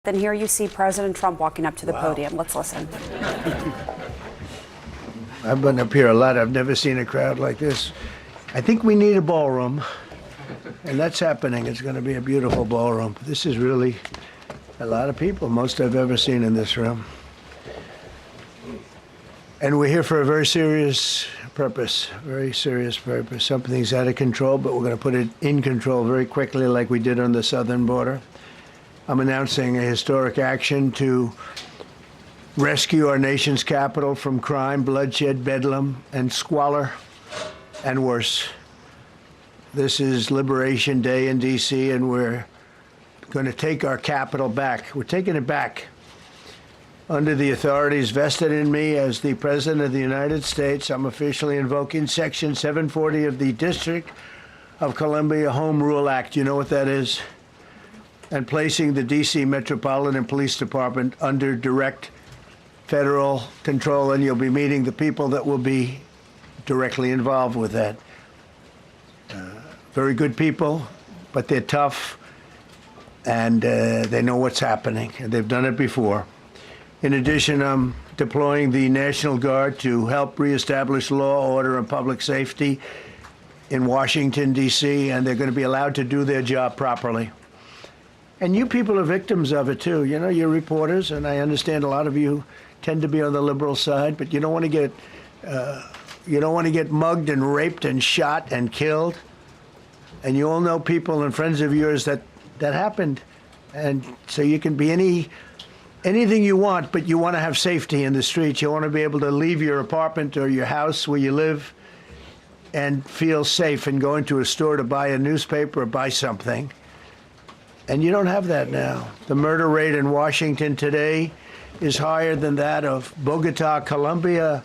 Then here you see President Trump walking up to the podium. Let's listen. I've been up here a lot. I've never seen a crowd like this. I think we need a ballroom, and that's happening. It's going to be a beautiful ballroom. This is really a lot of people, most I've ever seen in this room. And we're here for a very serious purpose, very serious purpose. Something's out of control, but we're going to put it in control very quickly like we did on the southern border. I'm announcing a historic action to rescue our nation's capital from crime, bloodshed, bedlam, and squalor, and worse. This is Liberation Day in D.C., and we're going to take our capital back. We're taking it back under the authorities vested in me as the President of the United States. I'm officially invoking Section 740 of the District of Columbia Home Rule Act. You know what that is? And placing the D.C. Metropolitan Police Department under direct federal control, and you'll be meeting the people that will be directly involved with that. Very good people, but they're tough, and they know what's happening, and they've done it before. In addition, I'm deploying the National Guard to help reestablish law, order, and public safety in Washington, D.C., and they're going to be allowed to do their job properly. And you people are victims of it, too. You know, you're reporters, and I understand a lot of you tend to be on the liberal side, but you don't want to get mugged and raped and shot and killed. And you all know people and friends of yours that happened. And so you can be anything you want, but you want to have safety in the streets. You want to be able to leave your apartment or your house where you live and feel safe and go into a store to buy a newspaper or buy something. And you don't have that now. The murder rate in Washington today is higher than that of Bogota, Colombia,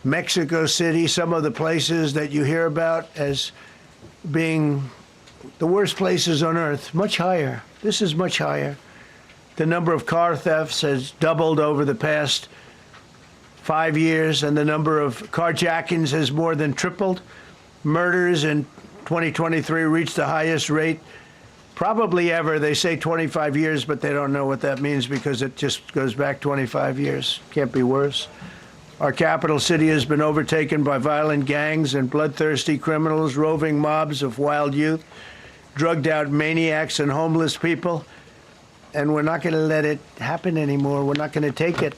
Mexico City, some of the places that you hear about as being the worst places on earth, much higher. This is much higher. The number of car thefts has doubled over the past 5 years, and the number of carjackings has more than tripled. Murders in 2023 reached the highest rate probably ever. They say 25 years, but they don't know what that means because it just goes back 25 years. Can't be worse. Our capital city has been overtaken by violent gangs and bloodthirsty criminals, roving mobs of wild youth, drugged out maniacs and homeless people. And we're not going to let it happen anymore. We're not going to take it.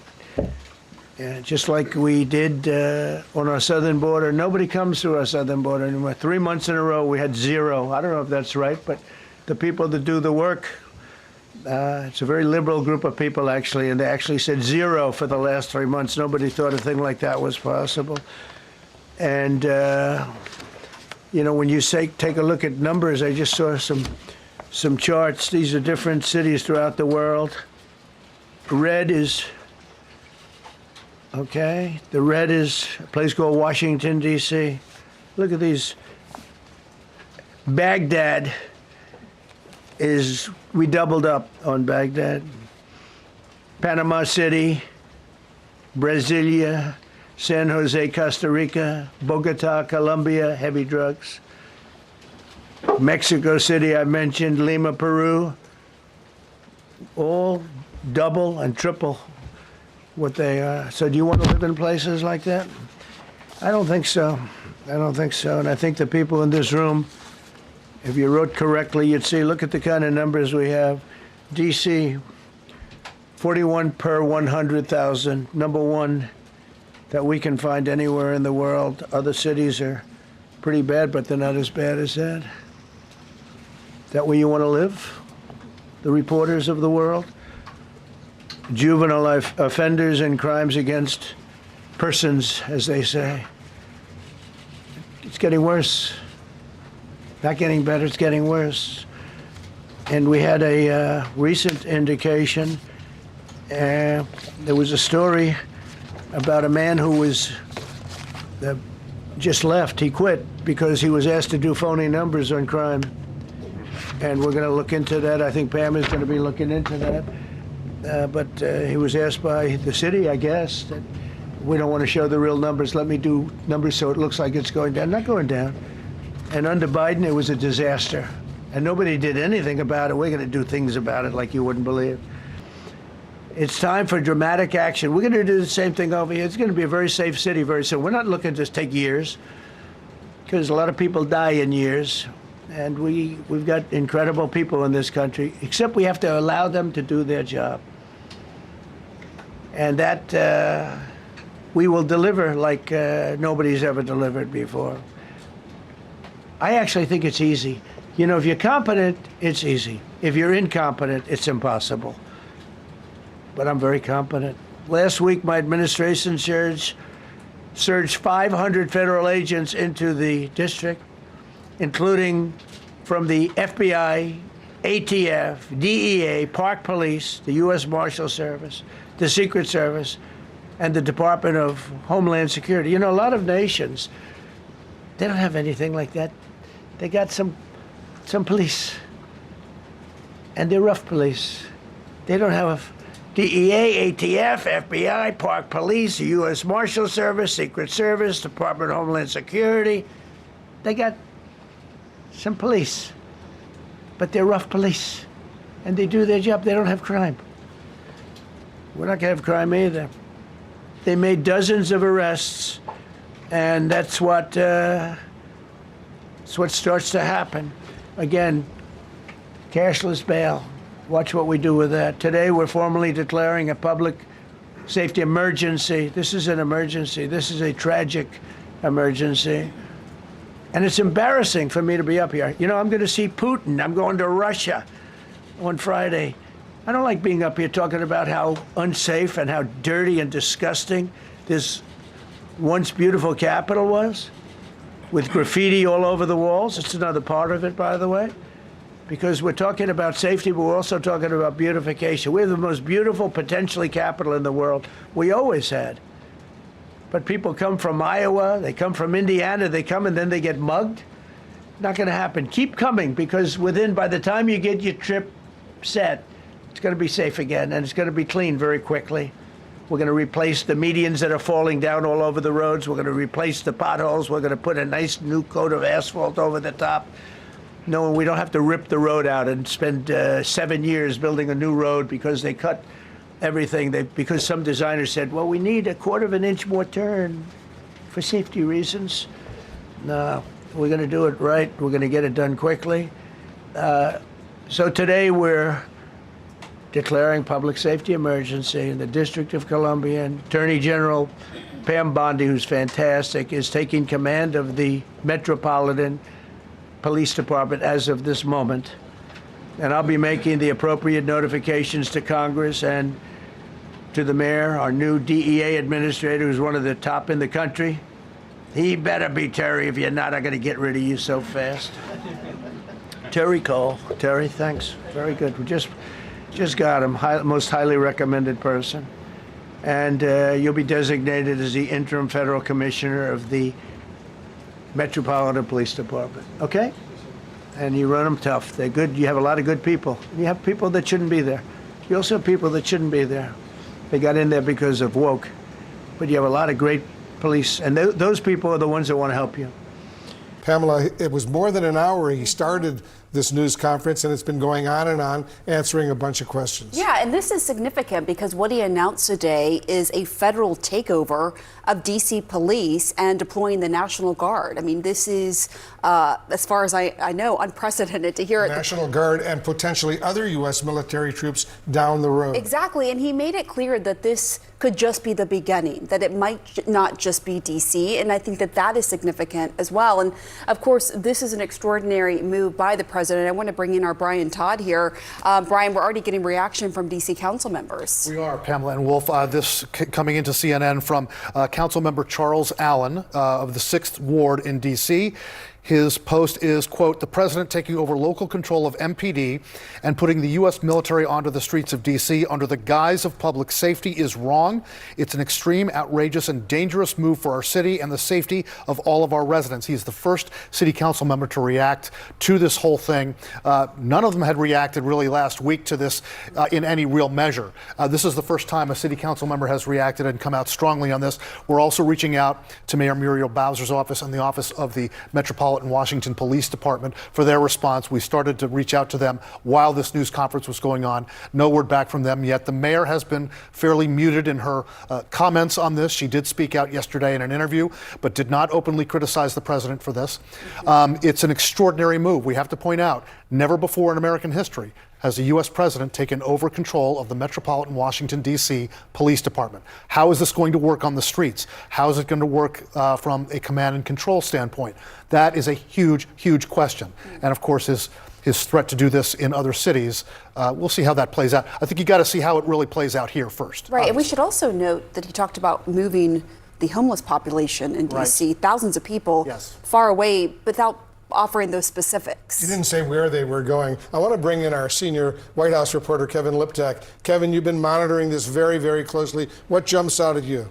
Just like we did on our southern border. Nobody comes through our southern border anymore. 3 months in a row, we had zero. I don't know if that's right, but the people that do the work, it's a very liberal group of people, actually, and they actually said zero for the last 3 months. Nobody thought a thing like that was possible. And, you know, when you take a look at numbers, I just saw some charts. These are different cities throughout the world. Red is, okay, the red is a place called Washington, D.C. Look at these. Baghdad we doubled up on Baghdad. Panama City, Brasilia, San Jose, Costa Rica, Bogota, Colombia, heavy drugs. Mexico City, I mentioned, Lima, Peru, all double and triple what they are. So do you want to live in places like that? I don't think so. I don't think so. And I think the people in this room, if you wrote correctly, you'd see, look at the kind of numbers we have. D.C., 41 per 100,000, number one that we can find anywhere in the world. Other cities are pretty bad, but they're not as bad as that. Is that where you want to live? The reporters of the world? Juvenile offenders and crimes against persons, as they say. It's getting worse. Not getting better, it's getting worse. And we had a recent indication. There was a story about a man who was just left. He quit because he was asked to do phony numbers on crime. And we're going to look into that. I think Pam is going to be looking into that. But he was asked by the city, I guess, that we don't want to show the real numbers. Let me do numbers so it looks like it's going down. Not going down. And under Biden, it was a disaster. And nobody did anything about it. We're going to do things about it like you wouldn't believe. It's time for dramatic action. We're going to do the same thing over here. It's going to be a very safe city very soon. We're not looking to take years, because a lot of people die in years. And we've got incredible people in this country, except we have to allow them to do their job. And that we will deliver like nobody's ever delivered before. I actually think it's easy. You know, if you're competent, it's easy. If you're incompetent, it's impossible. But I'm very competent. Last week, my administration surged 500 federal agents into the district, including from the FBI, ATF, DEA, Park Police, the U.S. Marshal Service, the Secret Service, and the Department of Homeland Security. You know, a lot of nations, they don't have anything like that. They got some police, and they're rough police. They don't have DEA, ATF, FBI, Park Police, the U.S. Marshal Service, Secret Service, Department of Homeland Security. They got some police, but they're rough police, and they do their job. They don't have crime. We're not going to have crime either. They made dozens of arrests, and that's what starts to happen. Again, cashless bail. Watch what we do with that. Today, we're formally declaring a public safety emergency. This is an emergency. This is a tragic emergency. And it's embarrassing for me to be up here. You know, I'm going to see Putin. I'm going to Russia on Friday. I don't like being up here talking about how unsafe and how dirty and disgusting this once beautiful capital was, with graffiti all over the walls. It's another part of it, by the way, because we're talking about safety, but we're also talking about beautification. We have the most beautiful, potentially, capital in the world. We always had. But people come from Iowa, they come from Indiana, they come and then they get mugged. Not going to happen. Keep coming, because by the time you get your trip set, it's going to be safe again, and it's going to be clean very quickly. We're going to replace the medians that are falling down all over the roads. We're going to replace the potholes. We're going to put a nice new coat of asphalt over the top. No, we don't have to rip the road out and spend 7 years building a new road because they cut everything. Because some designers said, well, we need a 1/4 of an inch more turn for safety reasons. No, we're going to do it right. We're going to get it done quickly. So today we're declaring public safety emergency in the District of Columbia, and Attorney General Pam Bondi, who's fantastic, is taking command of the Metropolitan Police Department as of this moment. And I'll be making the appropriate notifications to Congress and to the mayor, our new DEA administrator, who's one of the top in the country. He better be Terry. If you're not, I'm going to get rid of you so fast. Terry Cole. Terry, thanks. Very good. We just got him, most highly recommended person. And you'll be designated as the interim federal commissioner of the Metropolitan Police Department, okay? And you run them tough. They're good. You have a lot of good people. You have people that shouldn't be there. You also have people that shouldn't be there. They got in there because of woke. But you have a lot of great police, and those people are the ones that want to help you. Pamela, it was more than an hour he started this news conference, and it's been going on, answering a bunch of questions. Yeah, and this is significant because what he announced today is a federal takeover of D.C. police and deploying the National Guard. I mean, this is, as far as I know, unprecedented to hear it. National Guard and potentially other U.S. military troops down the road. Exactly, and he made it clear that this could just be the beginning, that it might not just be D.C., and I think that that is significant as well. And of course, this is an extraordinary move by the president. I want to bring in our Brian Todd here. Brian, we're already getting reaction from D.C. council members. We are, Pamela and Wolf. This coming into CNN from Council Member Charles Allen of the 6th Ward in D.C. His post is, quote, "The president taking over local control of MPD and putting the U.S. military onto the streets of D.C. under the guise of public safety is wrong. It's an extreme, outrageous, and dangerous move for our city and the safety of all of our residents." He's the first city council member to react to this whole thing. None of them had reacted really last week to this in any real measure. This is the first time a city council member has reacted and come out strongly on this. We're also reaching out to Mayor Muriel Bowser's office and the office of the Metropolitan Metropolitan Washington Police Department for their response. We started to reach out to them while this news conference was going on. No word back from them yet. The mayor has been fairly muted in her comments on this. She did speak out yesterday in an interview, but did not openly criticize the president for this. It's an extraordinary move. We have to point out, never before in American history has the U.S. president taken over control of the Metropolitan Washington, D.C. Police Department. How is this going to work on the streets? How is it going to work from a command and control standpoint? That is a huge, huge question. And of course, his threat to do this in other cities, we'll see how that plays out. I think you got to see how it really plays out here first. Right, and we should also note that he talked about moving the homeless population in D.C., thousands of people far away without offering those specifics. He didn't say where they were going. I want to bring in our senior White House reporter, Kevin Liptak. Kevin, you've been monitoring this very, very closely. What jumps out at you?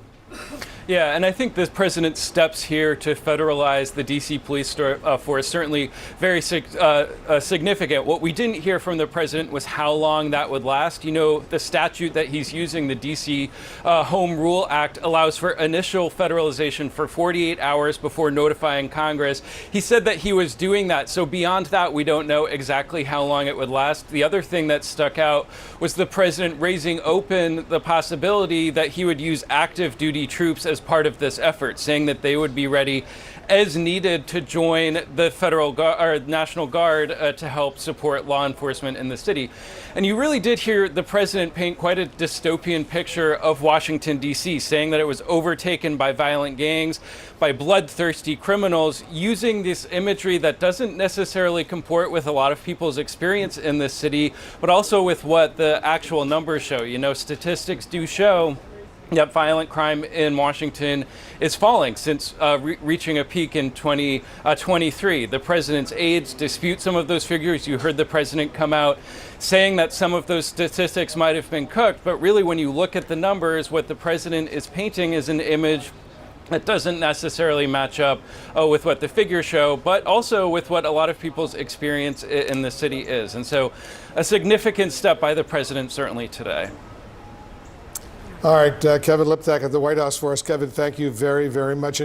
Yeah, and I think the president's steps here to federalize the D.C. police force certainly very significant. What we didn't hear from the president was how long that would last. You know, the statute that he's using, the D.C. Home Rule Act, allows for initial federalization for 48 hours before notifying Congress. He said that he was doing that. So beyond that, we don't know exactly how long it would last. The other thing that stuck out was the president raising open the possibility that he would use active duty troops as part of this effort, saying that they would be ready as needed to join the National Guard to help support law enforcement in the city. And you really did hear the president paint quite a dystopian picture of Washington, D.C., saying that it was overtaken by violent gangs, by bloodthirsty criminals, using this imagery that doesn't necessarily comport with a lot of people's experience in this city, but also with what the actual numbers show. You know, statistics do show that violent crime in Washington is falling since reaching a peak in 2023. The president's aides dispute some of those figures. You heard the president come out saying that some of those statistics might have been cooked, but really when you look at the numbers, what the president is painting is an image that doesn't necessarily match up with what the figures show, but also with what a lot of people's experience in the city is. And so a significant step by the president certainly today. All right, Kevin Liptak at the White House for us. Kevin, thank you very, very much.